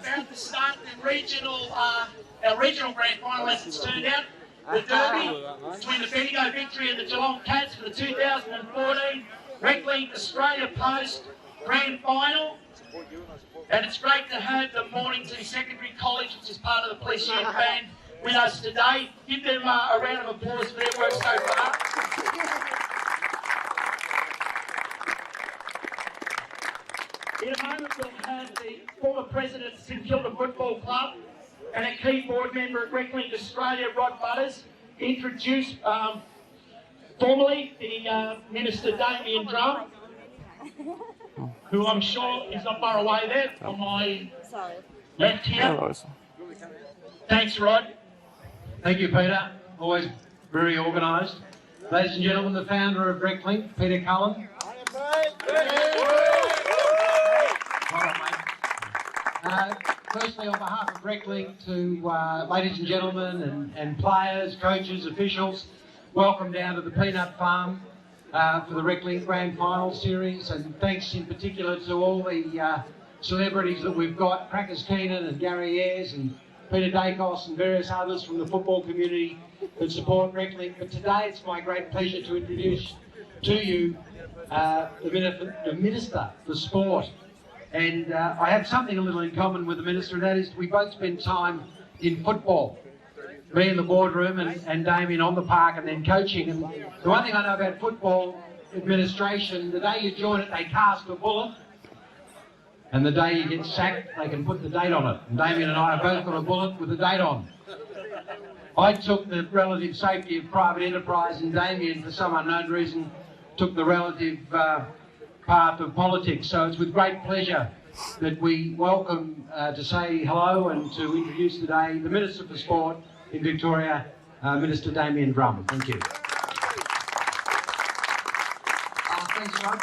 about to start the regional, our regional grand final as it's turned out. The derby between the Bendigo Victory and the Geelong Cats for the 2014 Reclink Australia Post Grand Final. And it's great to have the Mornington Secondary College, which is part of the police youth band, with us today. Give them a round of applause for their work so far. In a moment we'll have the former president of St Kilda Football Club and a key board member at Reclink Australia, Rod Butters, introduce formally the Minister Damien Drum, who I'm sure is not far away there on my left here. Thanks, Rod. Thank you, Peter. Always very organised. Ladies and gentlemen, the founder of Reclink, Peter Cullen. Firstly, on behalf of Reclink, to ladies and gentlemen and players, coaches, officials, welcome down to the Peanut Farm for the Reclink Grand Final Series, and thanks in particular to all the celebrities that we've got, Crackers Keenan and Gary Ayres and Peter Dacos and various others from the football community that support Reclink. But today it's my great pleasure to introduce to you the Minister for Sport. And I have something a little in common with the Minister, and that is we both spend time in football. Me in the boardroom and Damien on the park and then coaching. And the one thing I know about football administration, the day you join it, they cast a bullet. And the day you get sacked, they can put the date on it. And Damien and I have both got a bullet with a date on. I took the relative safety of private enterprise, and Damien, for some unknown reason, took the relative path of politics. So it's with great pleasure that we welcome to say hello and to introduce today the Minister for Sport in Victoria, Minister Damien Drum. Thank you. Thanks, Rod.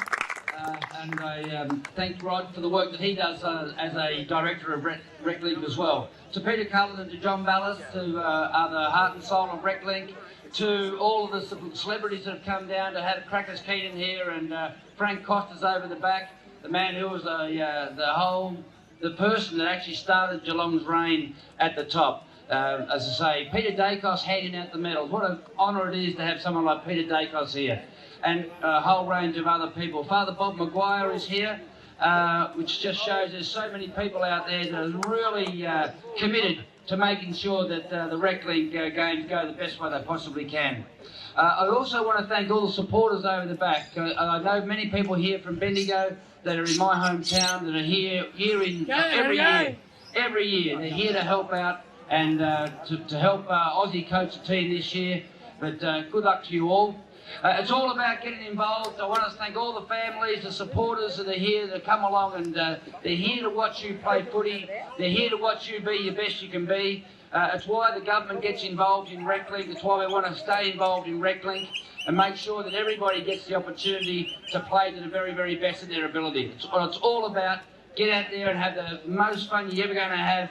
And I thank Rod for the work that he does as a director of Reclink as well. To Peter Cullen and to John Ballas, who are the heart and soul of Reclink, to all of the celebrities that have come down, to have Crackers Keenan here and Frank Costa's over the back, the man who was the person that actually started Geelong's reign at the top. As I say, Peter Dacos handing out the medals. What an honour it is to have someone like Peter Dacos here. And a whole range of other people. Father Bob Maguire is here, which just shows there's so many people out there that are really committed to making sure that the Reclink games go the best way they possibly can. I also want to thank all the supporters over the back. I know many people here from Bendigo that are in my hometown that are here every year. They're here to help out and to help Aussie coach the team this year. But good luck to you all. It's all about getting involved. I want to thank all the families, the supporters that are here, that come along, and they're here to watch you play footy. They're here to watch you be your best you can be. It's why the government gets involved in Reclink. It's why we want to stay involved in Reclink and make sure that everybody gets the opportunity to play to the very, very best of their ability. It's what it's all about. Get out there and have the most fun you're ever going to have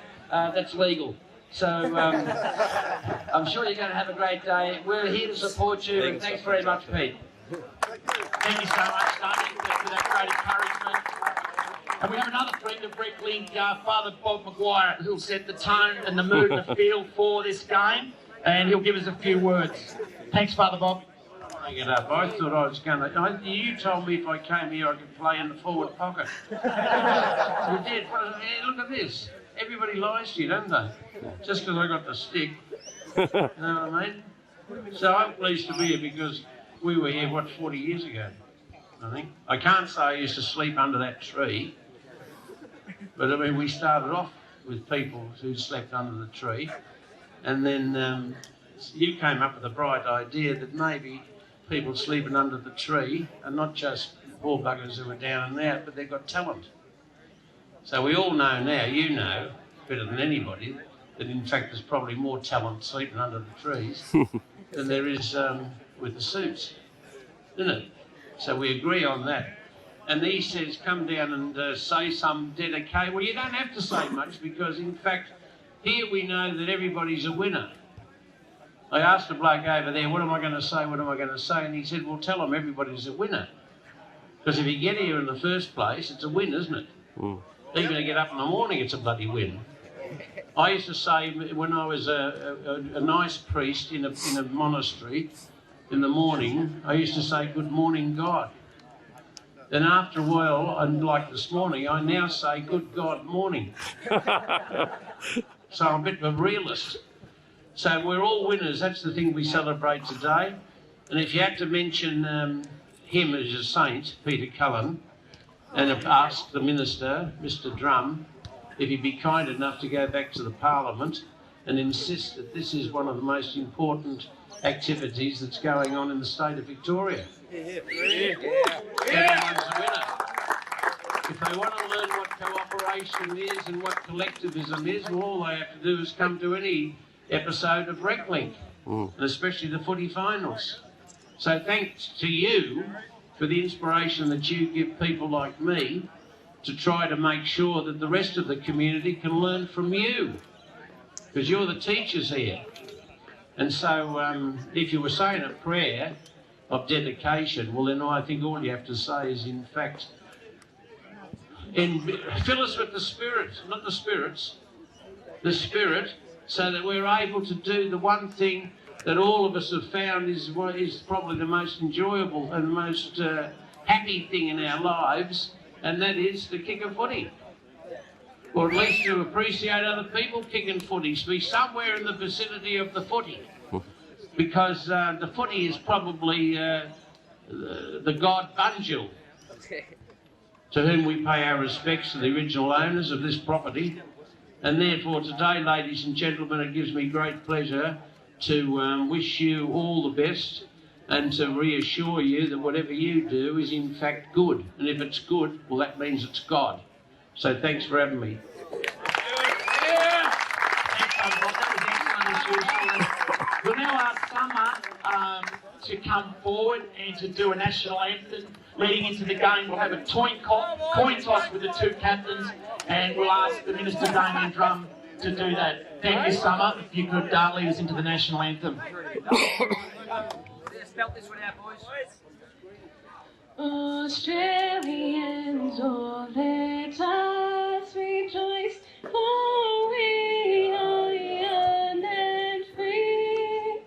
that's legal. So I'm sure you're going to have a great day. We're here to support you, and thanks very much, Pete. Thank you so much, Damien, for that great encouragement. And we have another friend of Reclink, Father Bob Maguire, who'll set the tone and the mood and the feel for this game, and he'll give us a few words. Thanks, Father Bob. Hang it up. I thought I was going to... You told me if I came here I could play in the forward pocket. You did. Look at this. Everybody lies to you, don't they? Just because I got the stick. You know what I mean? So I'm pleased to be here because we were here, 40 years ago, I think. I can't say I used to sleep under that tree, but I mean, we started off with people who slept under the tree, and then you came up with a bright idea that maybe people sleeping under the tree are not just poor buggers who are down and out, but they've got talent. So we all know now, you know, better than anybody, that in fact there's probably more talent sleeping under the trees than there is with the suits, isn't it? So we agree on that. And he says, come down and say some dedicate. Well, you don't have to say much because, in fact, here we know that everybody's a winner. I asked the bloke over there, what am I going to say, what am I going to say? And he said, well, tell them everybody's a winner. Because if you get here in the first place, it's a win, isn't it? Even to get up in the morning, it's a bloody win. I used to say when I was a nice priest in a monastery in the morning, I used to say, "Good morning, God." Then after a while, and like this morning, I now say, "Good God morning." So I'm a bit of a realist. So we're all winners. That's the thing we celebrate today. And if you had to mention him as a saint, Peter Cullen, and ask the minister, Mr. Drum, if he'd be kind enough to go back to the Parliament and insist that this is one of the most important activities that's going on in the state of Victoria. Everyone's a winner. If they want to learn what cooperation is and what collectivism is, well, all they have to do is come to any episode of Reclink, and especially the footy finals. So thanks to you for the inspiration that you give people like me to try to make sure that the rest of the community can learn from you, because you're the teachers here. And so if you were saying a prayer of dedication, well then I think all you have to say is, in fact, fill us with the Spirit, not the spirits, the Spirit, so that we're able to do the one thing that all of us have found is probably the most enjoyable and most happy thing in our lives, and that is to kick a footy. Or at least to appreciate other people kicking footies, be somewhere in the vicinity of the footy. Because the footy is probably the god Bunjil, to whom we pay our respects to the original owners of this property. And therefore today, ladies and gentlemen, it gives me great pleasure to wish you all the best and to reassure you that whatever you do is in fact good. And if it's good, well, that means it's God. So thanks for having me. We'll now ask Summer to come forward and to do a national anthem. Leading into the game, we'll have a coin toss with the two captains, and we'll ask the Minister, Damien Drum, to do that. Thank you, Summer. If you could lead us into the national anthem. Spell this one out, boys. Australians, oh, let us rejoice, for we are young and free.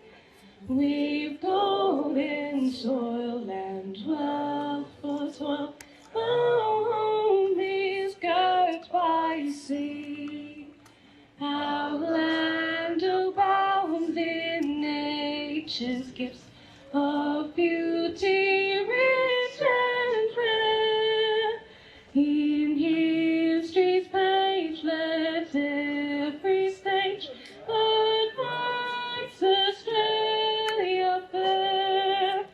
We've golden soil and wealth for toil. Our home is girt by sea. Our land abounds in nature's gifts of beauty, rich and rare. In history's page, let every stage advance Australia fair.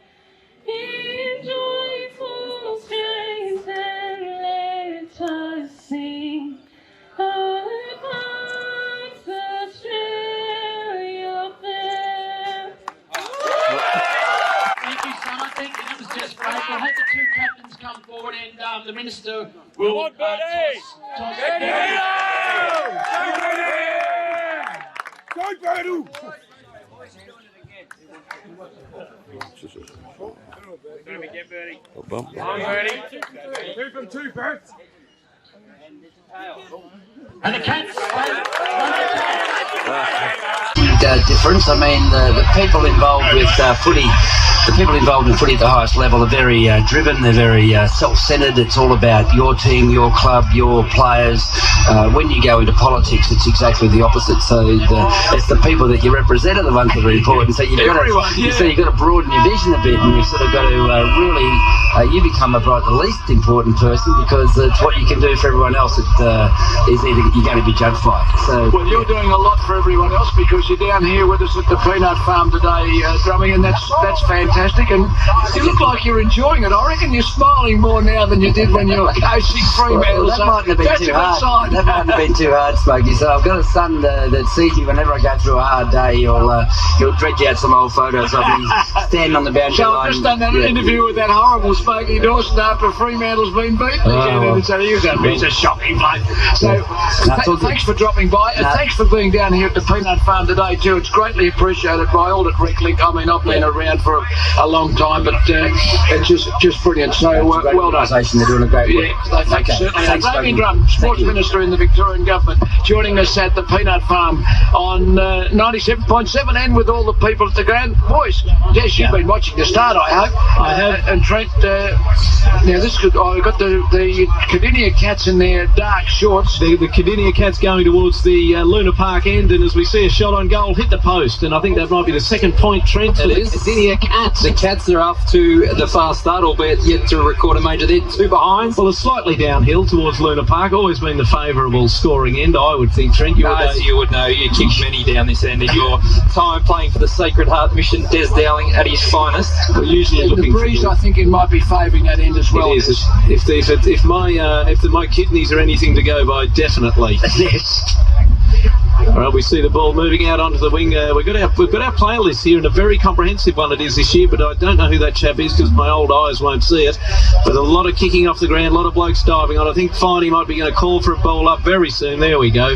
In joyful strains, and let us sing. Advance Australia fair. Thank you, Summer. Thank you. That was just great. We'll have the two captains come forward, and the Minister will toss and the Cats. Difference. I mean, the people involved with footy, the people involved in footy at the highest level are very driven. They're very self-centred. It's all about your team, your club, your players. When you go into politics, it's exactly the opposite. So it's the people that you represent are the ones that are important. So you've got to broaden your vision a bit, and you've sort of got to really you become the least important person, because it's what you can do for everyone else that is either you're going to be judged by. So well, you're doing a lot for everyone else, because you're down here with us at the peanut farm today, Drumming, and that's fantastic. And you look like you're enjoying it. I reckon you're smiling more now than you did when you were coaching Fremantle. Well, that mightn't have been too hard. That mightn't have been too hard, Smokey. So I've got a son that sees you whenever I go through a hard day. He'll dredge out some old photos of me standing on the boundary So line. I've just done that interview with that horrible Smokey Dawson after Fremantle's been beaten again, and so he's a shocking bloke. So thanks for dropping by, and thanks for being down here at the peanut farm today during It's greatly appreciated by all at Reclink. I mean, I've been around for a long time, but it's just brilliant. So well done. Organisation, they're doing a great work. Yeah, they certainly are. Damien Drum, Sports Minister in the Victorian Government, joining us at the Peanut Farm on 97.7 and with all the people at the ground. Boys, yes, you've been watching the start, I hope. I have. And Trent, now this could, I've got the Kardinia Cats in their dark shorts. The Kardinia Cats going towards the Luna Park end, and as we see a shot on goal hit the post, and I think that might be the second point, Trent, for the Kardinia Cats. The Cats are off to the fast start, albeit yet to record a major. They're 2 behind. Well, it's slightly downhill towards Luna Park, always been the favourable scoring end, I would think, Trent. As you would know, you kicked many down this end in your time playing for the Sacred Heart Mission. Des Dowling at his finest. We're usually The looking breeze, I think it might be favouring that end as well. It is. If my kidneys are anything to go by, definitely. Yes. All right, we see the ball moving out onto the wing. We've got our player list here, and a very comprehensive one it is this year, but I don't know who that chap is because my old eyes won't see it. But a lot of kicking off the ground, a lot of blokes diving on. I think Finey might be going to call for a ball up very soon. There we go.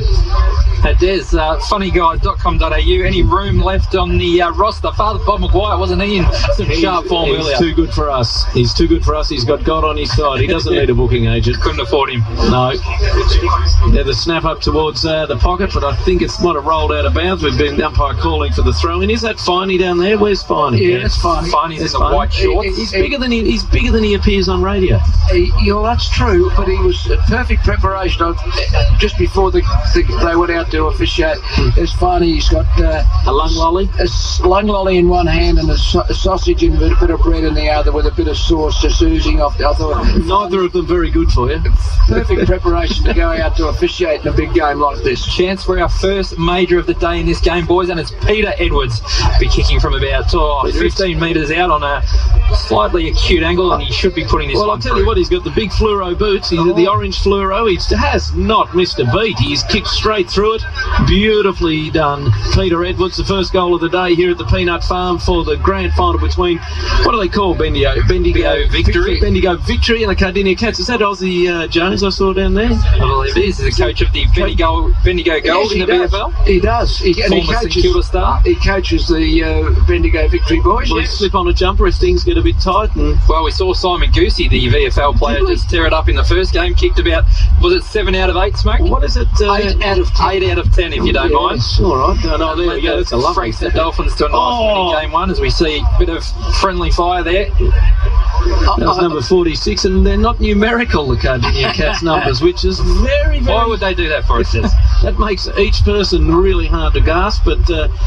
Des, funnyguys.com.au. Any room left on the roster? Father Bob Maguire, wasn't he in some sharp form earlier? He's too good for us. He's too good for us. He's got God on his side. He doesn't need a booking agent. Couldn't afford him. No. Yeah, the snap up towards the pocket, but I think it might have rolled out of bounds. We've been umpire calling for the throw-in. Is that Finey down there? Where's Finey? Yeah, that's Finey. Finey's in the white shorts. He's bigger than he appears on radio. That's true, but he was perfect preparation of just before they went out to officiate. As Finey, he's got a lung lolly, a lung lolly in one hand and a sausage and a bit of bread in the other with a bit of sauce just oozing off. I thought neither of them very good for you. Perfect preparation to go out to officiate in a big game like this. Chance for our first major of the day in this game, boys, and it's Peter Edwards. Be kicking from about 15 metres out on a slightly acute angle, and he should be putting this one I'll tell you what, he's got the big fluoro boots, the orange fluoro. He has not missed a beat. He's kicked straight through it. Beautifully done, Peter Edwards. The first goal of the day here at the Peanut Farm for the grand final between, what do they call Bendigo Victory? Bendigo Victory and the Kardinia Cats. Is that Aussie Jones I saw down there? I believe it is. He's the coach of the Bendigo Gold in the VFL. He does. He coaches the Bendigo Victory boys. Will he slip on a jumper if things get a bit tight? Well, we saw Simon Goosey, the VFL player, just tear it up in the first game. Kicked about, was it 7 out of 8, Smoke? What is it? 8 out of 10. 8 out of 10, if you don't mind. All right. No, there we go. That's a lovely the Dolphins to a nice winning game 1, as we see a bit of friendly fire there. That was number 46, and they're not numerical, the Kardinia Cats numbers, which is very, very... Why would they do that for us? That makes each person really hard to grasp, but...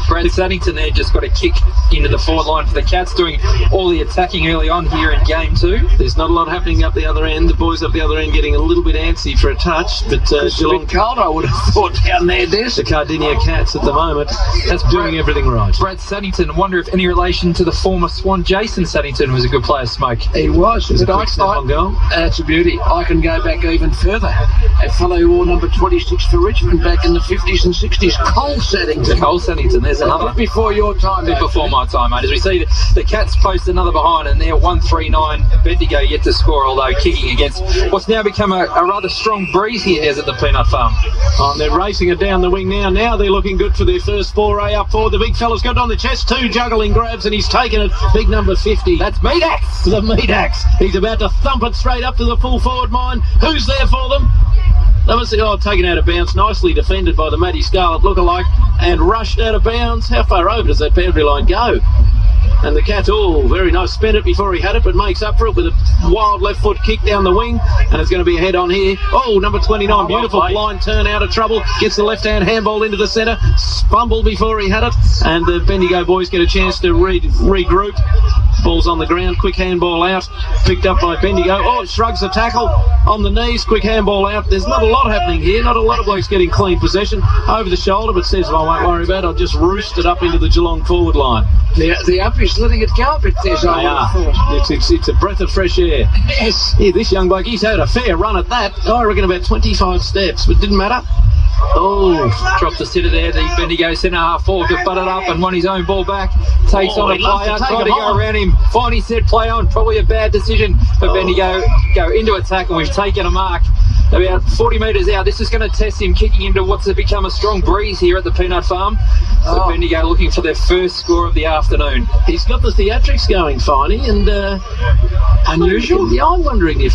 Brad Saddington there just got a kick into the forward line for the Cats, doing all the attacking early on here in game 2. There's not a lot happening up the other end. The boys up the other end getting a little bit antsy for a touch, but it's a bit cold, I would have thought, down there, Des. The Kardinia Cats at the moment, that's doing everything right. Brad Saddington, I wonder if any relation to the former Swan Jason Saddington was a good player, Smoke. He was. On goal. That's a beauty. I can go back even further. A fellow who wore number 26 for Richmond back in the 50s and 60s, Cole Saddington. There's another. A bit before your time, A bit before my time, mate. As we see the Cats post another behind, and they're 1-3-9. Bendigo yet to score, although kicking against what's now become a rather strong breeze here at the Peanut Farm. They're racing it down the wing now. Now they're looking good for their first foray up forward. The big fella's got it on the chest, 2 juggling grabs, and he's taken it. Big number 50. That's Meat Axe. The Meat Axe. He's about to thump it straight up to the full forward line. Who's there for them? That was taken out of bounds, nicely defended by the Matty Scarlett lookalike, and rushed out of bounds. How far over does that boundary line go? And the Cats, very nice, spent it before he had it, but makes up for it with a wild left foot kick down the wing, and it's going to be a head on here. Number 29, beautiful blind turn out of trouble, gets the left-hand handball into the centre, fumbled before he had it, and the Bendigo boys get a chance to regroup. Ball's on the ground, quick handball out, picked up by Bendigo. Shrugs the tackle on the knees, quick handball out. There's not a lot happening here, not a lot of blokes getting clean possession over the shoulder, but says, I won't worry about it, I'll just roost it up into the Geelong forward line. The umpires letting it go a bit there, I thought. It's a breath of fresh air. Yes. Yeah, this young bloke, he's had a fair run at that. I reckon about 25 steps, but didn't matter. Dropped the sitter there, the Bendigo centre half forward, but butted up and won his own ball back. Takes on a player, tried to go around him. Finally said play on, probably a bad decision for Bendigo. Go into attack, and we've taken a mark about 40 metres out. This is going to test him kicking into what's become a strong breeze here at the Peanut Farm. So Bendigo looking for their first score of the afternoon. He's got the theatrics going, Finey, and unusual. Yeah, I'm wondering if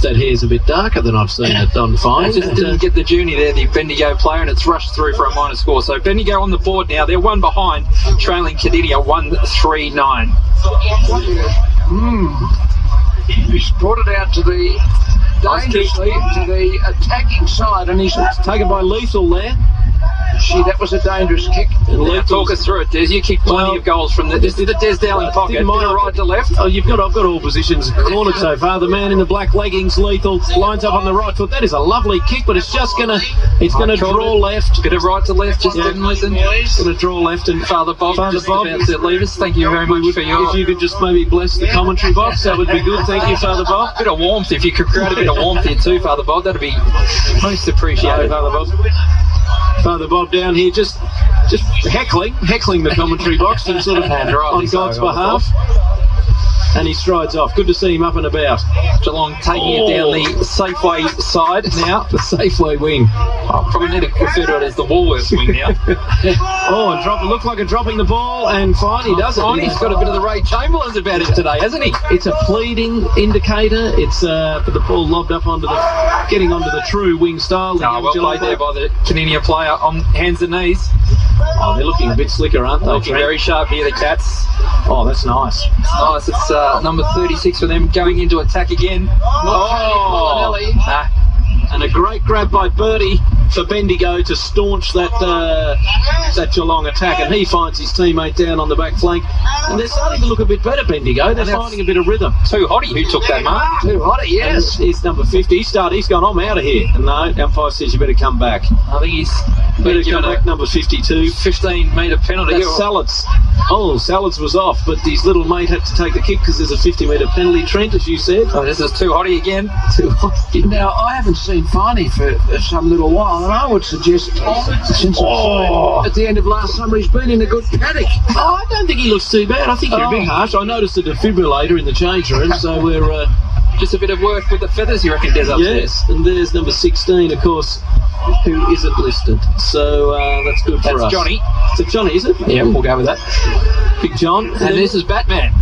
that hair's a bit darker than I've seen it on Finey. Just didn't get the journey there, the Bendigo player, and it's rushed through for a minor score. So Bendigo on the board now. They're one behind, trailing Kardinia 1-3-9. He's brought it out to the dangerously to the attacking side, and he's taken by Lethal there. Gee, that was a dangerous kick. Now, talk us through it, Des. You kicked plenty of goals from the Des Dowling pocket. Bit of right to left. Oh, I've got all positions cornered so far. The man in the black leggings, Lethal, lines up on the right foot. That is a lovely kick, but it's just gonna draw left. Bit of right to left, just didn't listen. It's gonna draw left, and Father Bob about to leave us. Thank you very much for your. If you could just maybe bless the commentary box, that would be good. Thank you, Father Bob. Bit of warmth, if you could create a bit of warmth here too, Father Bob. That'd be most appreciated, Father Bob. Father Bob down here just heckling the commentary box and sort of on God's behalf. And he strides off. Good to see him up and about. Geelong taking it down the Safeway side now. The Safeway wing. I probably need to refer to it as the Woolworths wing now. And looked like dropping the ball, and Finey does it. Finey's got a bit of the Ray Chamberlains about him today, hasn't he? It's a pleading indicator. It's but the ball lobbed up getting onto the true wing style. Well played there by the Kardinia player on hands and knees. Oh, they're looking a bit slicker, aren't they? Looking very sharp here, the Cats. Oh, that's nice. It's nice. It's number 36 for them going into attack again. And a great grab by Birdie for Bendigo to staunch that Geelong attack, and he finds his teammate down on the back flank, and they're starting to look a bit better, Bendigo. They're finding a bit of rhythm. Too Hottie who took that mark. Too Hottie, yes. He's number 50. He's gone, I'm out of here. And no, umpire says you better come back. I think he's better come back, number 52. 15-metre penalty. That's Salads. Oh, Salads was off, but his little mate had to take the kick because there's a 50-metre penalty, Trent, as you said. Oh, this is Too Hottie again. Too Hottie. Now, I haven't seen Finey for some little while, and I would suggest since at the end of last summer he's been in a good paddock. Oh, I don't think he looks too bad. I think you're a bit harsh. I noticed a defibrillator in the change room, so we're just a bit of work with the feathers, you reckon, Des, upstairs? Yes, and there's number 16, of course, who isn't listed. So that's good for us. That's Johnny. Is it Johnny, is it? Yeah, we'll go with that. Big John. And this is Batman.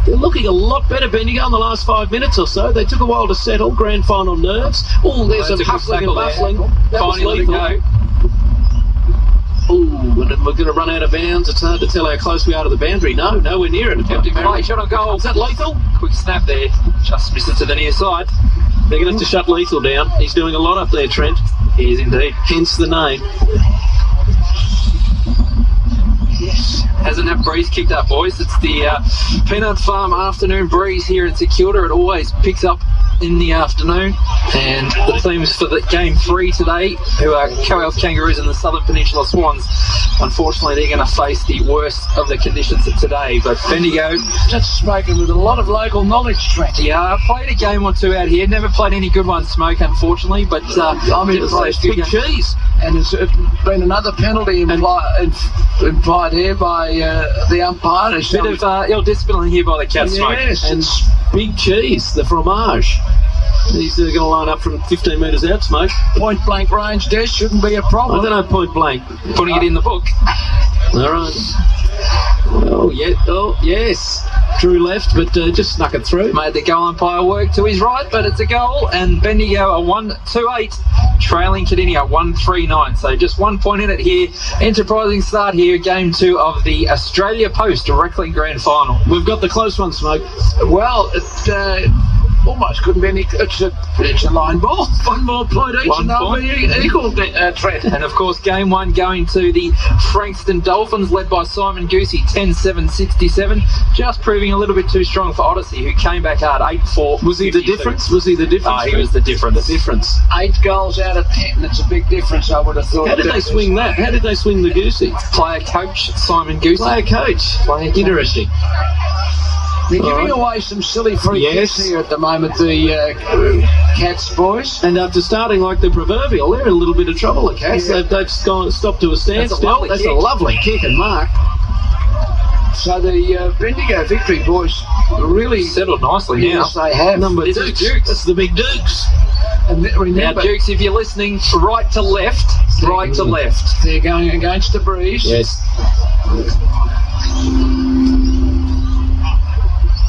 They're looking a lot better, Bendigo, in the last 5 minutes or so. They took a while to settle. Grand final nerves. Oh, there's some hustling and bustling. That was lethal. Oh, and we're going to run out of bounds. It's hard to tell how close we are to the boundary. No, nowhere near it. Kept him play. Shot on goal. Is that Lethal? Quick snap there. Just missed it to the near side. They're going to have to shut Lethal down. He's doing a lot up there, Trent. He is indeed. Hence the name. Yes. Hasn't that breeze kicked up, boys? It's the Peanut Farm afternoon breeze here in St Kilda. It always picks up in the afternoon, and the teams for the game 3 today, who are Co-Health Kangaroos and the Southern Peninsula Swans, unfortunately they're going to face the worst of the conditions of today. But Bendigo, just spoken with a lot of local knowledge, Trent. Yeah, I played a game or two out here, never played any good ones, Smoke, unfortunately, but I mean, it's big cheese, and there's been another penalty implied here by the umpire. There's a bit of ill discipline here by the Cats, Smoke. Yes, and big cheese, the fromage. He's going to line up from 15 metres out, Smoke. Point blank range, Des, shouldn't be a problem. I don't know, point blank. Putting it in the book. All right. Oh, yeah. Oh, yes. Drew left, but just snuck it through. Made the goal umpire work to his right, but it's a goal, and Bendigo are 1-2-8, trailing Kardinia 1-3-9. So just 1 point in it here. Enterprising start here, game 2 of the Australia Post Reclink Grand Final. We've got the close one, Smoke. Well, it almost couldn't be any. It's a line ball. One more point each, and they'll be equal, Trent. And of course, game 1 going to the Frankston Dolphins, led by Simon Goosey, 10-7-67. Just proving a little bit too strong for Odyssey, who came back hard, 8-4. Was he the difference? Was he the difference? Oh, he was the difference. The difference. 8 goals out of 10. That's a big difference, I would have thought. How did they swing that? How did they swing the Goosey? Player coach Simon Goosey. Player coach. Interesting. They're giving away some silly free kicks here at the moment, the Cats boys. And after starting like the proverbial, they're in a little bit of trouble, the Cats. Yeah. They've stopped to a standstill. That's a lovely kick and mark. So the Bendigo victory, boys, really settled nicely now. Yes, they have. Number Dukes. That's the big Dukes. And Now, remember, Dukes, if you're listening, right to left, right to left. they're going against the breeze. Yes.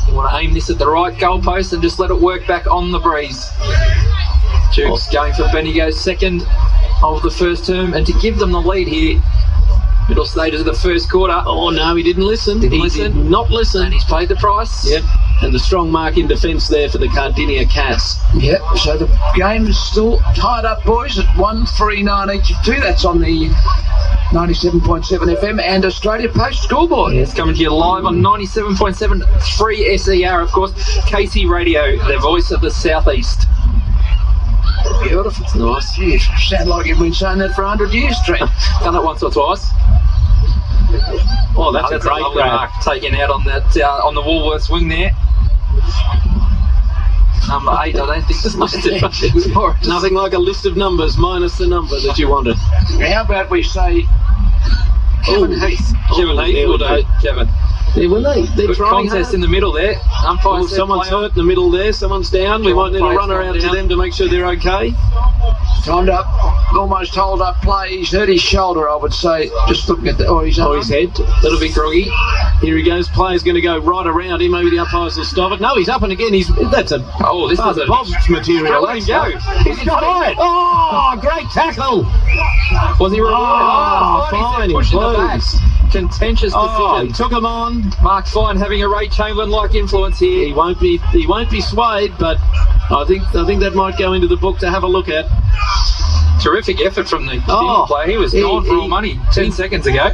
You want to aim this at the right goalpost and just let it work back on the breeze. Dukes going for Bendigo's second of the first term, and to give them the lead here, middle stages of the first quarter. Oh, no, he didn't listen. Didn't He listen. did not listen. And he's paid the price. Yep. And the strong mark in defence there for the Kardinia Cats. Yep, so the game is still tied up, boys, at 1-3-9 each of two. That's on the 97.7 FM and Australia Post scoreboard. It's coming to you live on 97.7 free SER, of course. KC Radio, the voice of the Southeast. Beautiful. It's nice. You sound like you've been saying that for 100 years, Trent. Done it once or twice. Oh, that's a a great lovely grab. mark taken out on that on the Woolworths wing there. Number 8, I don't think it's listed. Nothing like a list of numbers minus the number that you wanted. How about we say Kevin Heath? Kevin Heath there will we do. go. Kevin. There were they. They're Good trying contest hard. in the middle there. Umpire Oh, said someone's play on. hurt in the middle there. Someone's down. We might need to Players run around to down. them to make sure they're okay. Timed up, almost hold up play. He's hurt his shoulder, I would say, just looking at his arm. Oh, his head. That'll be groggy. Here he goes. Player's going to go right around him. Maybe the umpires will stop it. No, he's up and again. That's a Oh, this is a Bob's material. Let him go. He's got it. Oh, great tackle. Was he rewarded? Oh, Fine. fine, Pushing the back. please. Contentious Oh, he decision. took him on. Mark Fine having a Ray Chamberlain-like influence here. He won't be swayed, but I think that might go into the book to have a look at. Terrific effort from the Oh, player. He was gone for all money 10 seconds ago.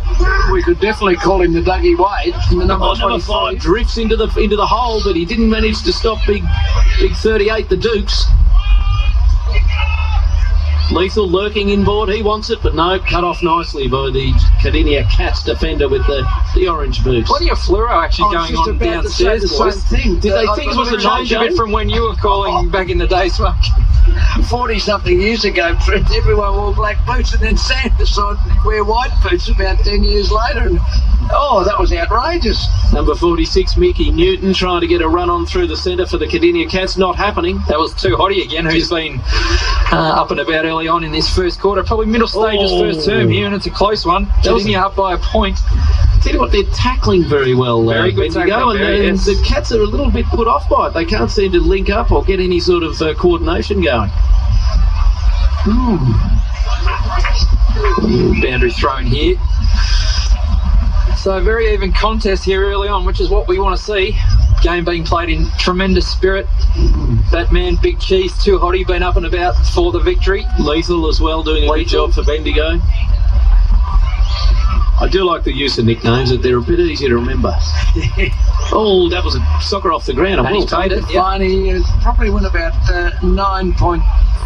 We could definitely call him the Dougie Wade. The number Number 25. 5 drifts into the hole, but he didn't manage to stop big 38, the Dukes. Lethal lurking inboard, he wants it, but no, cut off nicely by the Kardinia Cats defender with the orange boots. Plenty of fluoro action I was going just on about to say downstairs, the boys. same thing. Did they think it was a Changed a no-show? bit from when you were calling back in the day, Smoke. 40-something years ago, Trent, everyone wore black boots, and then Sam decided to wear white boots about 10 years later. And, oh, that was outrageous. Number 46, Mickey Newton, trying to get a run on through the centre for the Kardinia Cats, not happening. That was Too Hottie again, who's been up and about early on in this first quarter. Probably middle stages first term here, and it's a close one. Kardinia up by a point. Tell you what, they're tackling very well. Very good Bendigo, tackling, very, and yes. the Cats are a little bit put off by it. They can't seem to link up or get any sort of coordination going. Boundary thrown here. So a very even contest here early on, which is what we want to see. Game being played in tremendous spirit. Batman, Big Cheese, Too Hottie been up and about for the victory. Lethal as well, doing a good Lethal. job for Bendigo. I do like the use of nicknames, that they're a bit easier to remember. Oh, that was a soccer off the ground. And he's paid it. Yep. Finey probably went about 9.5.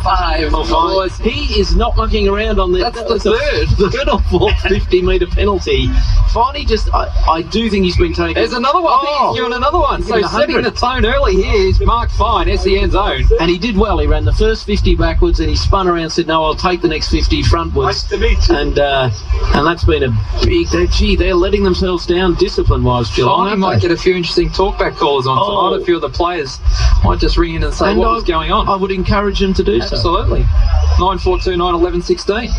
Oh, he is not mucking around on that. That's the third or fourth 50-metre penalty. Finally, I do think he's been taken. There's another one. I think he's given another one. So given setting 100. the tone early here is Mark Fine, SEN's own. And he did well. He ran the first 50 backwards, and he spun around and said, "No, I'll take the next 50 frontwards." Nice to meet you. And that's been a big. They're letting themselves down discipline-wise, Geelong. Fine might get a few interesting talkback callers on tonight. A few of the players might just ring in and say what was going on. I would encourage them to do so. Absolutely. 9-4-2-9 11-16.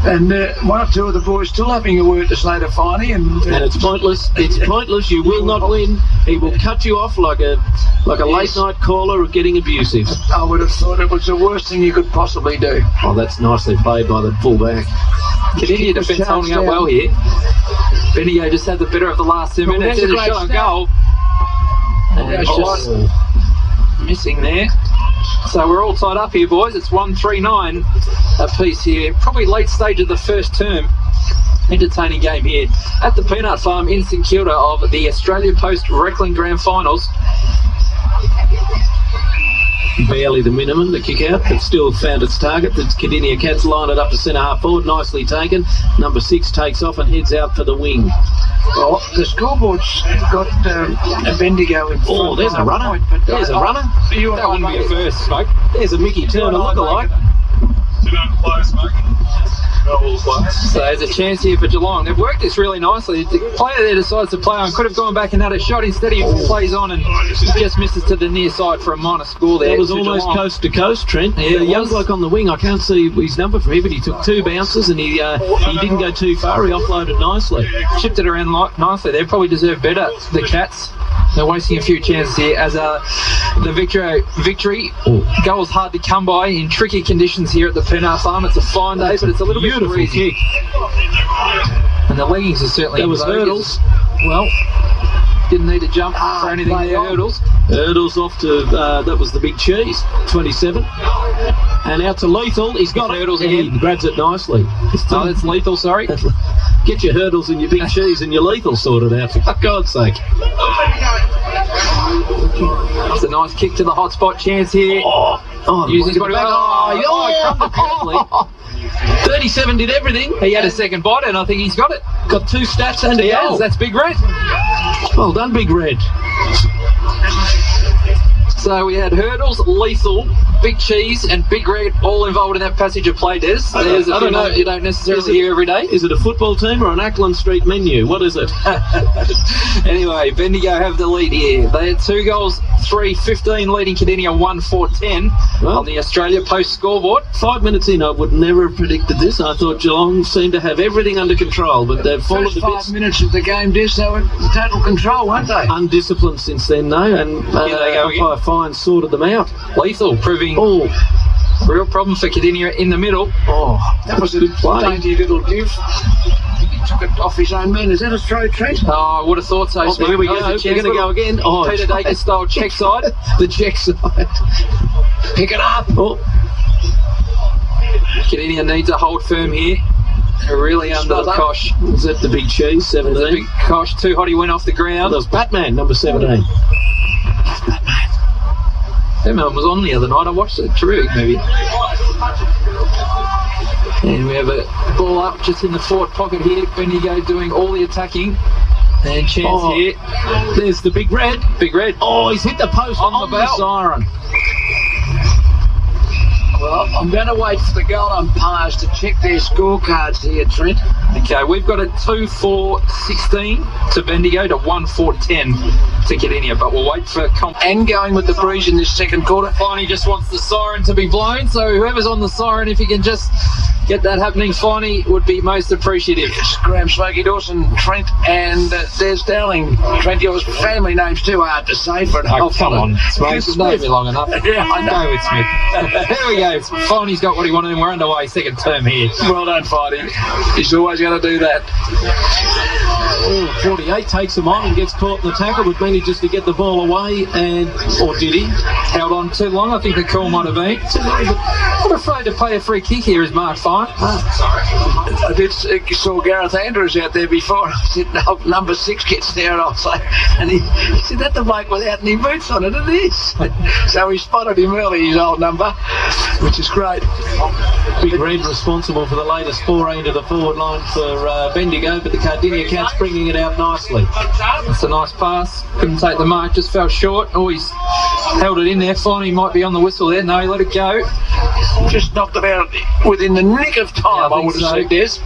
And one or two of the boys still having a word to say to Finey, and it's pointless. It's pointless. You will not win. He will cut you off like a late night caller or getting abusive. I would have thought it was the worst thing you could possibly do. Oh, that's nicely played by the fullback. Kardinia defence holding up well here. Bendigo just had the better of the last 2 minutes. there's a There's a great shot on start. goal. And That's just missing there. So we're all tied up here, boys. It's 1-3-9 apiece here. Probably late stage of the first term. Entertaining game here at the Peanut Farm in St Kilda of the Australia Post Reclink Grand Finals. Barely the minimum, the kick out, but still found its target. The Kardinia Cats line it up to centre half forward, nicely taken. Number 6 takes off and heads out for the wing. Well, the scoreboard's got a Bendigo in front. Oh, there's a runner. There's a runner. That wouldn't be a first, Smoke. There's a Mickey Turner lookalike. Sit down close, mate. So there's a chance here for Geelong. They've worked this really nicely. The player there decides to play on. Could have gone back and had a shot. Instead he plays on and just misses to the near side for a minor score there. That was almost Geelong. coast to coast, Trent. Yeah, the young was. bloke on the wing, I can't see his number for him, but he took 2 bounces and he didn't go too far. He offloaded nicely. Chipped it around nicely. They probably deserve better, the Cats. They're wasting a few chances here as the victory goal's hard to come by in tricky conditions here at the Penarth Farm. It's a fine day, but it's a little Beautiful bit breezy. kick. And the leggings are certainly That was hurdles. Well, didn't need to jump for anything there, hurdles. Hurdles off to, that was the big cheese, 27. And out to Lethal. He's got Hurdles it. again. He grabs it nicely. Oh, that's Lethal, sorry. Get your hurdles and your big cheese and your Lethal sorted out, for God's sake. It's a nice kick to the hot spot chance here. Using his body. Oh, 37 did everything. He had a second bite and I think he's got it. Got 2 stats and a He goal. has. That's Big Red. Well done, Big Red. So we had Hurdles, Lethal, Big Cheese and Big Red all involved in that passage of play, Des. There's a few names you don't necessarily hear every day. Is it a football team or an Ackland Street menu? What is it? Anyway, Bendigo have the lead here. They had 2 goals, 3-15, leading Kardinia 1-4-10 on the Australia Post scoreboard. 5 minutes in, I would never have predicted this. I thought Geelong seemed to have everything under control, but they've fallen First to 5 bits. minutes of the game, Des, they were in total control, weren't they? Undisciplined since then, though, and Here they go again. umpire Fine sorted them out. Lethal proving a real problem for Kardinia in the middle. That was a Good play. dainty little give. He took it off his own man. Is that a throw, Trent? Oh, I would have thought so. Here we go. They're going to go again. Oh, Peter Dacus style check side. the check side. Pick it up. Oh, Kardinia needs to hold firm here. They're really under the cosh. is that the big cheese? The 17. big cosh. Too hot, he went off the That ground. was Batman, number 17. That man was on the other night. I watched it. Terrific movie. And we have a ball up just in the forward pocket here. Bendigo doing all the attacking. And chance here. There's the Big Red. Big Red. Oh, he's hit the post On the bell. siren. Well, I'm going to wait for the goal umpires to check their scorecards here, Trent. Okay, we've got a 2-4-16 to Bendigo to 1-4-10 to Kardinia, but we'll wait for And going with the breeze in this second quarter. Finey just wants the siren to be blown, so whoever's on the siren, if you can just get that happening, Finey would be most appreciative. Graham Smokey Dawson, Trent, and Des Dowling. Trent, your family name's too hard to say for an old Come fella. on, Smokes, it's known me long enough. Yeah, I know. Go with Smith. There we go. Finey's got what he wanted and we're underway, second term here. Well done, Finey. He's always going to do that. 48 takes him on and gets caught in the tackle, but manages to get the ball away, or did he? Held on too long, I think the call might have been. Not afraid to play a free kick here is Mark Fine. I did saw Gareth Andrews out there before. I said, no, number 6 gets there, and I'll say, and he said, that's the bloke without any boots on it, it is. So we spotted him early, his old number, which is great. Big Red responsible for the latest foray into the forward line for Bendigo, but the Kardinia Cats bringing it out nicely. It's a nice pass. Couldn't take the mark, just fell short. Oh, he's held it in there. Finally might be on the whistle there. No, he let it go. Just knocked it out within the nick of time, I would have said, Des.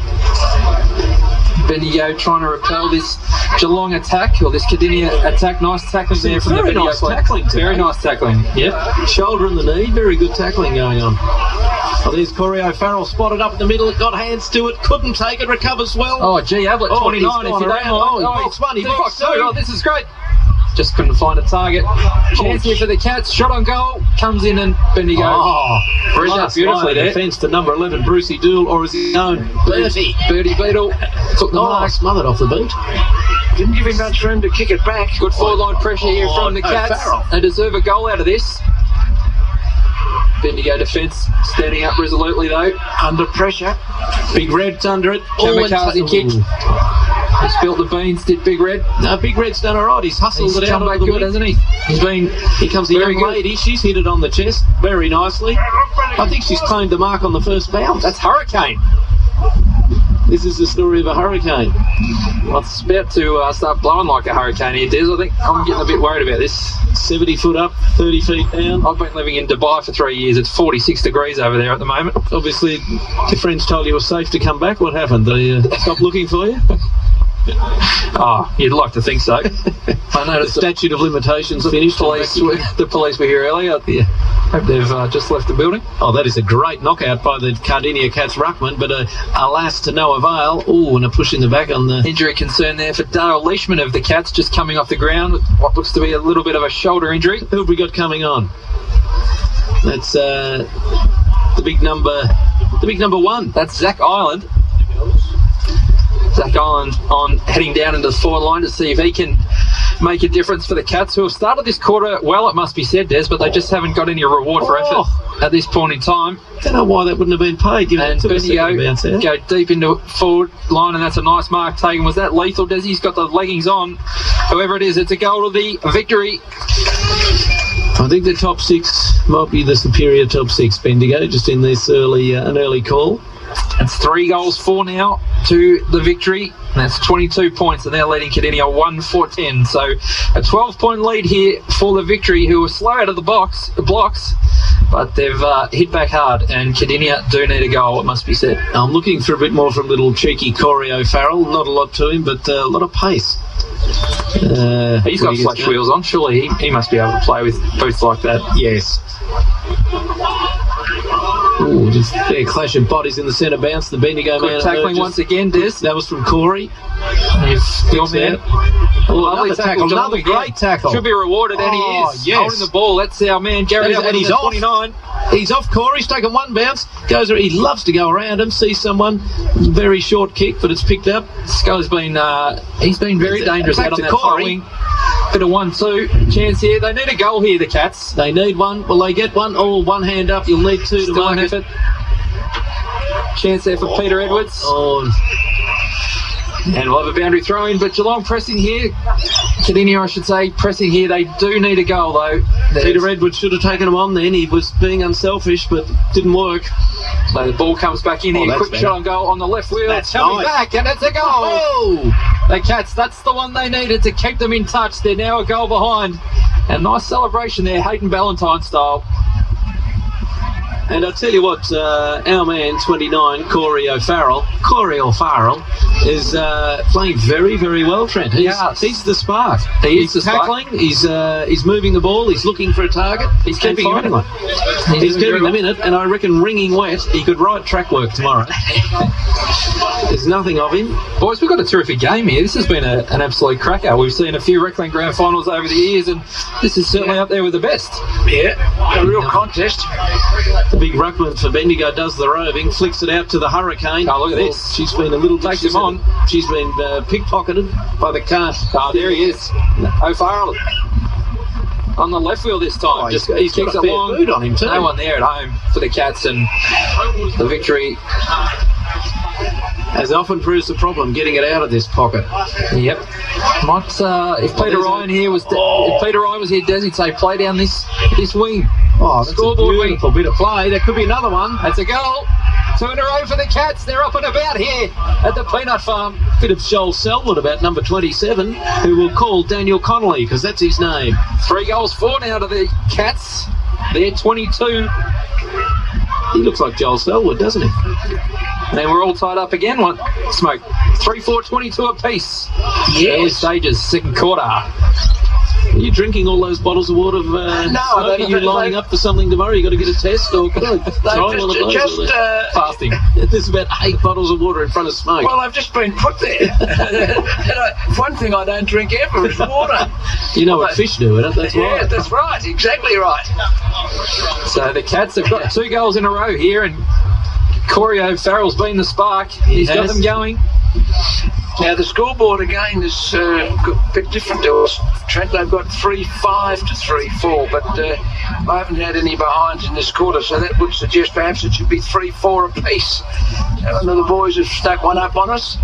Bendigo trying to repel this Geelong attack, or this Kardinia attack. Nice tackling there from the Very Bendigo nice player. tackling today. Very nice tackling. Yep. Shoulder and the knee, very good tackling going on. Oh, there's Corey O'Farrell spotted up in the middle, got hands to it, couldn't take it, recovers well. Oh, gee, Ablett, 29 if you don't mind. Oh, he boxed one, he boxed two. Oh, this is great. Just couldn't find a target. Chance here for the Cats. Shot on goal. Comes in and Bendigo. Read that beautifully there. Defence to number 11, Brucey Dool, or is he known? Bertie Beetle took the mark. Smothered off the boot. Didn't give him much room to kick it back. Good forward line pressure here from the Cats. O'Farrell. They deserve a goal out of this. Bendigo defence standing up resolutely though. Under pressure. Big Red's under it. Kamikaze kick. He spilled the beans, did Big Red. No, Big Red's done all right. He's hustled He's it out come a back little good, bit. hasn't he? He's been. Here comes the Very young good. lady. She's hit it on the chest very nicely. I think she's claimed the mark on the first bounce. That's Hurricane. This is the story of a hurricane. Well, it's about to start blowing like a hurricane here, Des. I think I'm getting a bit worried about this. 70 foot up, 30 feet down. I've been living in Dubai for 3 years. It's 46 degrees over there at the moment. Obviously, your friends told you it was safe to come back. What happened? They stopped looking for you? Oh, you'd like to think so. I noticed the statute of limitations finished. The police were here earlier. Yeah. Hope they've just left the building. Oh, that is a great knockout by the Kardinia Cats ruckman, but alas, to no avail. Oh, and a push in the back on the... Injury concern there for Dale Leishman of the Cats, just coming off the ground with what looks to be a little bit of a shoulder injury. Who have we got coming on? That's the big number 1. That's Zach Island. Zach Island on heading down into the forward line to see if he can make a difference for the Cats, who have started this quarter well, it must be said, Des, but they just haven't got any reward for effort at this point in time. I don't know why that wouldn't have been paid. And Bendigo go deep into forward line, and that's a nice mark taken. Was that lethal, Des? He's got the leggings on. Whoever it is, it's a goal to the victory. I think the top 6 might be the superior top 6, Bendigo, just in this an early call. It's 3 goals, 4 now to the victory. That's 22 points, and they're leading Kardinia 1-4-10. So a 12-point lead here for the victory, who were slow out of the blocks, but they've hit back hard, and Kardinia do need a goal, it must be said. I'm looking for a bit more from little cheeky Corey O'Farrell. Not a lot to him, but a lot of pace. He's got flash wheels on. Surely he must be able to play with boots like that. Yes. Ooh, just fair clash of bodies in the centre bounce. The Bendigo man tackling once again, Des. That was from Corey. Lovely tackle. Another great tackle. Should be rewarded, and he is. Yes. Holding the ball. That's our man, Gary. And he's off. 29. He's off Corey. He's taken one bounce. He loves to go around him, see someone. Very short kick, but it's picked up. Scully's been he's been very dangerous out on that far wing. Bit of 1-2 chance here. They need a goal here, the Cats. They need one. Will they get one? Oh, one hand up. You'll need 2 to mark it. Chance there for Peter Edwards. Oh. And we'll have a boundary throw in, but Geelong pressing here. Kardinia, I should say, pressing here. They do need a goal, though. Peter Edwards should have taken him on then. He was being unselfish, but didn't work. So the ball comes back in here. Quick shot on goal on the left wheel. That's coming nice. back, and it's a goal. Oh! The Cats, that's the one they needed to keep them in touch. They're now a goal behind. And nice celebration there, Hayden Ballantyne style. And I'll tell you what, our man, 29, Corey O'Farrell, is playing very, very well, Trent. He's the spark. He's tackling, he's moving the ball, he's looking for a target. He's keeping him in it. He's keeping them in it, and I reckon ringing wet, he could write track work tomorrow. There's nothing of him. Boys, we've got a terrific game here. This has been an absolute cracker. We've seen a few Reclink Grand Finals over the years, and this is certainly up there with the best. Yeah, a real contest. The big ruckman for Bendigo does the roving, flicks it out to the Hurricane. Oh, look at this. She's been a little... Takes him on. She's been pickpocketed by the car. Oh, there he is. O'Farrell on the left wheel this time. He kicks it long. Boot on him too. No one there at home for the Cats, and the victory... As often proves the problem, getting it out of this pocket. Yep. Might if Peter Ryan here was if Peter Ryan was here, he'd say play down this wing. Oh, that's scoreboard a beautiful bit of play. There could be another one. That's a goal. 2 in a row for the Cats. They're up and about here at the Peanut Farm. Bit of Joel Selwood about number 27, who will call Daniel Connolly because that's his name. 3 goals, 4 now to the Cats. They're 22. He looks like Joel Selwood, doesn't he? And we're all tied up again. One smoke. 3-4, 22 apiece. Yes. Stages, second quarter. Are you drinking all those bottles of water? No, are you lining up for something tomorrow? You got to get a test, or fasting. There's about 8 bottles of water in front of Smoke. Well, I've just been put there. One thing I don't drink ever is water. You know what fish do, isn't it? That's right. Yeah, that's right. Exactly right. So the Cats have got 2 goals in a row here, and Corey O'Farrell's been the spark. He's got them going. Now, the scoreboard again is a bit different to us. Trent, they've got 3-5 to 3-4, but I haven't had any behinds in this quarter, so that would suggest perhaps it should be 3-4 apiece. One of the boys have stuck one up on us.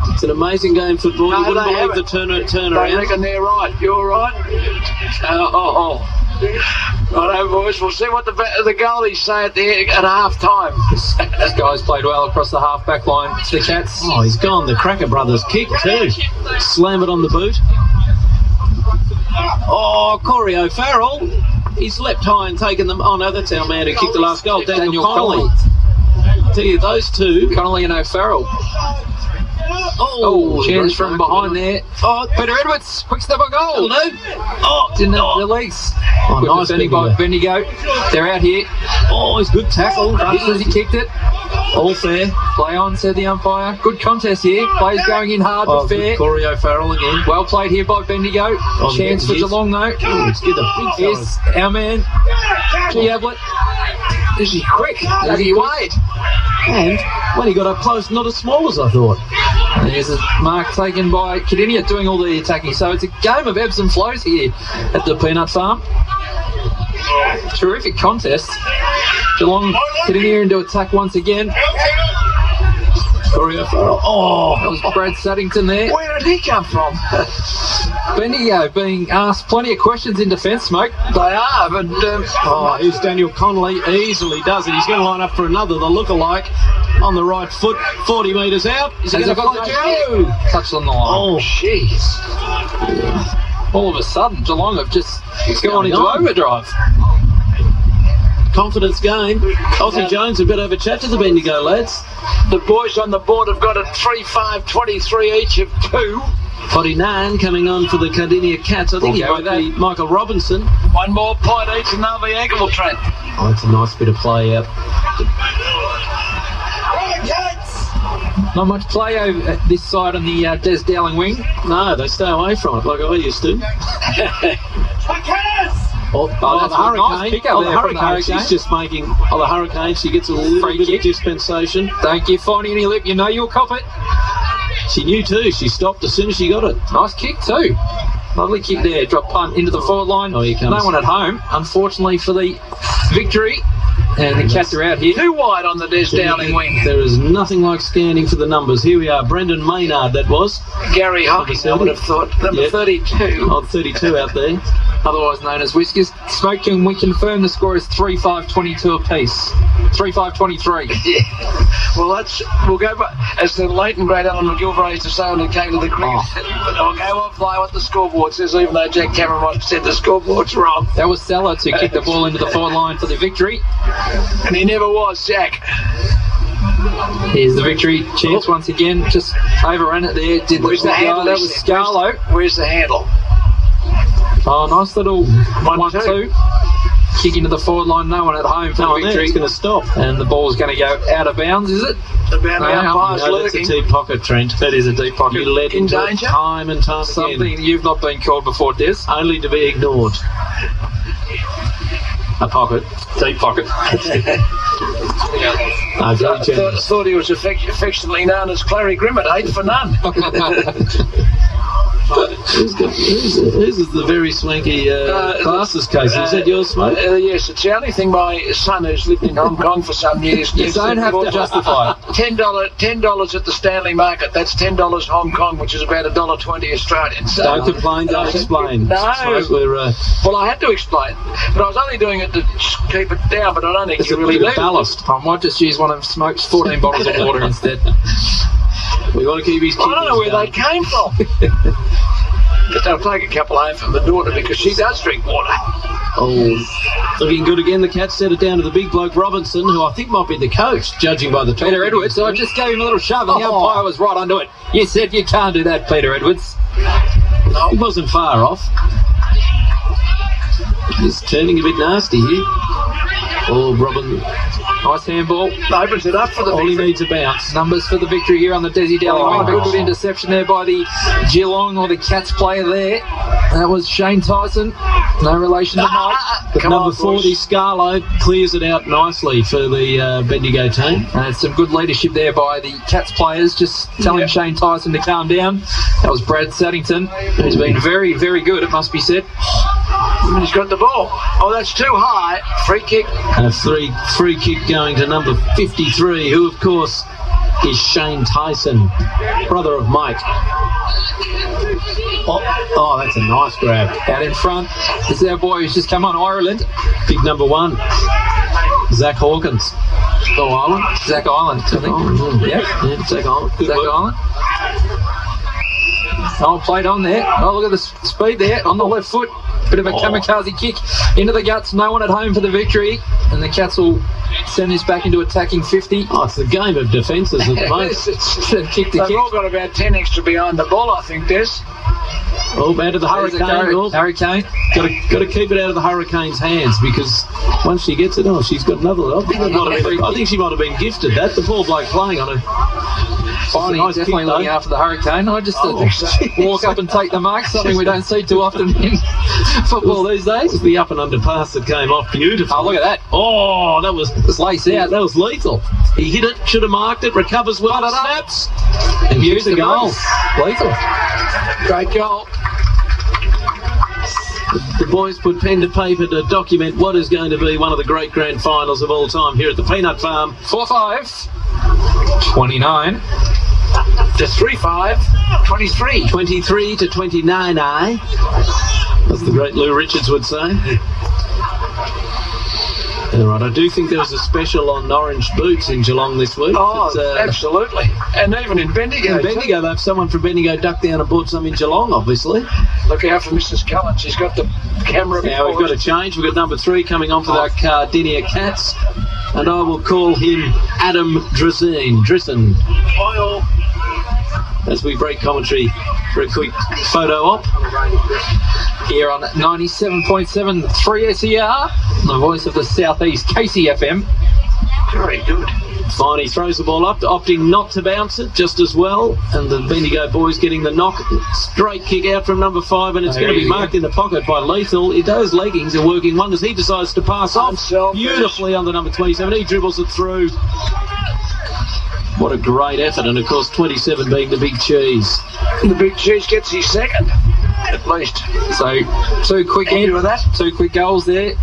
It's an amazing game of football. You wouldn't believe the turnaround. I reckon they're right. You're right. Righto, boys. We'll see what the goalies say at half time. This guy's played well across the half-back line to the Cats. Oh, he's gone the Cracker Brothers kick too. Slam it on the boot. Oh, Corey O'Farrell. He's leapt high and taken them. Oh no, that's our man who kicked the last goal, Daniel Connolly. Tell you, those two. Connolly and O'Farrell. Oh, chance from behind there. Oh, Peter Edwards, quick step on goal. Oh, Didn't have the legs. Oh, Good nice defending by Bendigo. They're out here. Oh, it's good tackle. Just as he kicked it. All fair. Play on, said the umpire. Good contest here. Players going in hard but fair. Corey O'Farrell again. Well played here by Bendigo. Chance for Geelong though. Let's get the big Yes, our man, G. Ablett. Is he quick? Does he wait? And when he got up close, not as small as I thought. And there's a mark taken by Kardinia doing all the attacking. So it's a game of ebbs and flows here at the Peanut Farm. Terrific contest. Geelong getting here into attack once again. Corey O'Farrell. Oh, that was Brad Saddington there. Where did he come from? Bendigo being asked plenty of questions in defence, Smoke. They are, but... here's Daniel Connolly. Easily does it. He's going to line up for another, the look-alike. On the right foot, 40 metres out. Is he going to go? Touched on the line. Oh, jeez. All of a sudden, Geelong have just gone into on? overdrive. Confidence game. Aussie Jones, a bit of a chat to the Bendigo lads. The boys on the board have got a 3-5-23 each of 2. 49 coming on for the Kardinia Cats. I think he might be Michael Robinson. One more point each and they'll be ankle Trent. Oh, it's a nice bit of play out. Not much play over this side on the Des Dowling wing. No, they stay away from it like I used to. The Hurricane. The Hurricane. She's just making. The Hurricane. She gets a little bit of dispensation. Don't give Fonny any lip. You know you'll cop it. She knew too. She stopped as soon as she got it. Nice kick too. Lovely kick there. Drop punt into the forward line. Oh, here comes. No one at home, unfortunately, for the victory. And the Cats are out here. Too wide on the Des Dowling wing. There is nothing like scanning for the numbers. Here we are. Brendan Maynard, that was. Gary Hocking, I would have thought. Number 32. Oh, 32 out there. Otherwise known as Whiskers. Smoke, can we confirm the score is 3-5-22 apiece? 3-5-23. Yeah. Well, we'll go back, as the late and great Alan McGilvray used to say when it came to the cricket. But I'll go off by what the scoreboard says, even though Jack Cameron might have said the scoreboard's wrong. That was Sellers who kicked the ball into the forward line for the victory. And he never was, Jack. Here's the victory chance once again. Just overran it there. Where's the handle? That was Scarlo. Where's the handle? Oh, nice little 1-2. Kick into the forward line. No one at home for the victory. It's going to stop. And the ball's going to go out of bounds, is it? About the umpire's lurking. That's a deep pocket, Trent. That is a deep pocket. You led into it time and time again. Something you've not been called before, Des. Only to be ignored. A pocket. Deep pocket. Thought he was affectionately known as Clary Grimmett, 8 for none. Who's the very swanky glasses case? Is that yours, Smoke? Yes, it's the only thing my son, who's lived in Hong Kong for some years, you don't have to justify it. $10 at the Stanley Market. That's $10 Hong Kong, which is about $1.20 Australian. So, don't complain, don't explain. No. Smoke, well, I had to explain, but I was only doing it to keep it down, but I don't think you really need ballast. I might just use one of Smoke's 14 bottles of water instead. We want to keep his I don't know where they came from. But they'll take a couple home from the daughter because she does drink water. Oh, looking good again. The Cats set it down to the big bloke Robinson, who I think might be the coach, judging by the Peter Edwards. So I just gave him a little shove and the umpire was right onto it. You said you can't do that, Peter Edwards. No. He wasn't far off. He's turning a bit nasty here. Oh, Robin. Nice handball. Opens it up for the victory. All he needs a bounce. Numbers for the victory here on the Desi Dowling wing. Good interception there by the Geelong or the Cats player there. That was Shane Tyson. No relation to Mike. But number 40, Scarlo, clears it out nicely for the Bendigo team. And some good leadership there by the Cats players, just telling Shane Tyson to calm down. That was Brad Saddington, who's been very, very good, it must be said. He's got the ball. Oh, that's too high. Free kick. And a free kick going to number 53, who, of course, is Shane Tyson, brother of Mike. Oh, that's a nice grab. Out in front, this is our boy who's just come on, Ireland. Big number 1. Zach Hawkins. Oh, Ireland? Zach Ireland, I think. Yeah, Zach Ireland. Good Zach work. Ireland. Oh, played on there. Oh, look at the speed there on the left foot. Bit of a kamikaze kick into the guts. No one at home for the victory. And the Cats will send this back into attacking 50. Oh, it's a game of defences at the moment. Kick to They've kick. all got about 10 extra behind the ball, I think, Des. Oh, out of the Hurricane. Hurricane. Got to keep it out of the Hurricane's hands, because once she gets it, she's got another. I think she might have been gifted that. The poor bloke playing on her. Finally, Nice definitely kick, looking though. after the Hurricane. I just walk up and take the mark, something we don't see too often in football these days. The up and under pass that came off beautiful. Oh, look at that. Oh, that was It's lace out. that was lethal. He hit it, should have marked it, recovers well, Got it up. snaps, and Used the the goal. Lethal. Great goal. The boys put pen to paper to document what is going to be one of the great grand finals of all time here at the Peanut Farm. 4-5. 29. To 3-5. 23. 23 to 29, as the great Lou Richards would say. All right, I do think there was a special on orange boots in Geelong this week. Oh, But, absolutely. And even in Bendigo. in Bendigo, they've someone from Bendigo ducked down and bought some in Geelong, obviously. Look out for Mrs. Cullen. She's got the camera. Now we've got a change. We've got number 3 coming on for the Kardinia Cats, and I will call him Adam Drissen. As we break commentary for a quick photo op. Here on 97.7 3SER, the voice of the Southeast, KCFM. Very good. Fine, he throws the ball up, opting not to bounce it just as well, and the Bendigo boys getting the knock. Straight kick out from number 5, and it's going to be marked in the pocket by Lethal. Those leggings are working wonders. He decides to pass off beautifully on the number 27. He dribbles it through. What a great effort, and of course 27 being the big cheese. The big cheese gets his second, at least. So, two quick goals there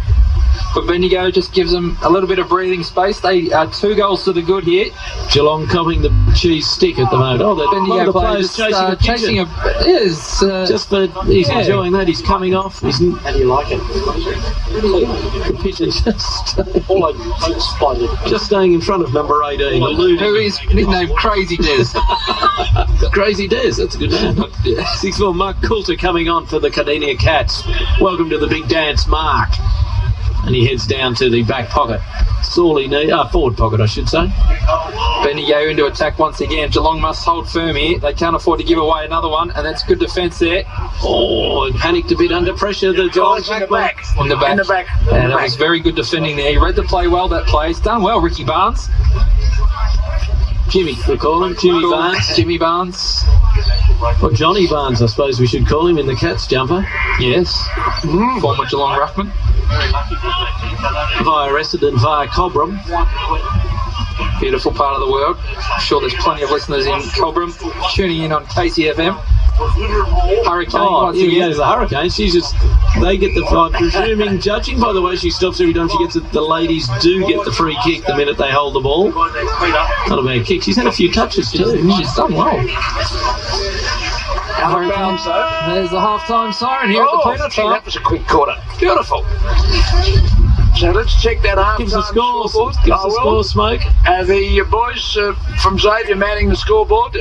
for Bendigo. Just gives them a little bit of breathing space. They are 2 goals to the good here. Geelong copying the cheese stick at the moment. Oh, the Bendigo players chasing a pigeon. Just for he's enjoying that. He's coming off. How do you like it? The pigeon just staying in front of number 18. Who is nicknamed Crazy Des. Crazy Des, that's a good name. 6'4" Mark Coulter coming on for the Kardinia Cats. Welcome to the big dance, Mark. And he heads down to the back pocket. Forward pocket, I should say. Bendigo into attack once again. Geelong must hold firm here. They can't afford to give away another one, and that's good defence there. Oh, panicked a bit under pressure. The Geelong In the back. And that was very good defending there. He read the play well, that play. He's done well, Ricky Barnes. Jimmy, we call him Jimmy Barnes. Jimmy Barnes. Or Johnny Barnes, I suppose we should call him in the Cats jumper. Yes. Former Geelong ruckman. Via Essendon, via Cobram. Beautiful part of the world. I'm sure there's plenty of listeners in Cobram tuning in on KCFM. Hurricane once here again. goes the Hurricane. They get the, presuming, judging by the way she stops every time she gets it, the ladies do get the free kick the minute they hold the ball. Not a bad kick. She's had a few touches too. She's done well. Out of bounds, though. There's the half-time siren here at the Peanut Farm. That was a quick quarter. Beautiful. So let's check that half-time Give us a score. scoreboard. Give us a score, Smoke. The boys from Xavier manning the scoreboard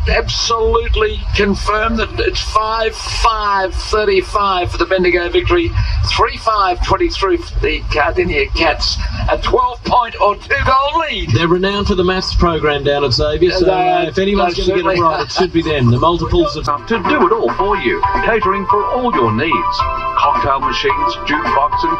absolutely confirm that it's 5-5-35 for the Bendigo victory, 3-5-23 for the Kardinia Cats, a 12-point or 2-goal lead. They're renowned for the maths program down at Xavier, so if anyone's going to get it right, it should be them. The multiples of... To do it all for you, catering for all your needs. Cocktail machines, jukebox and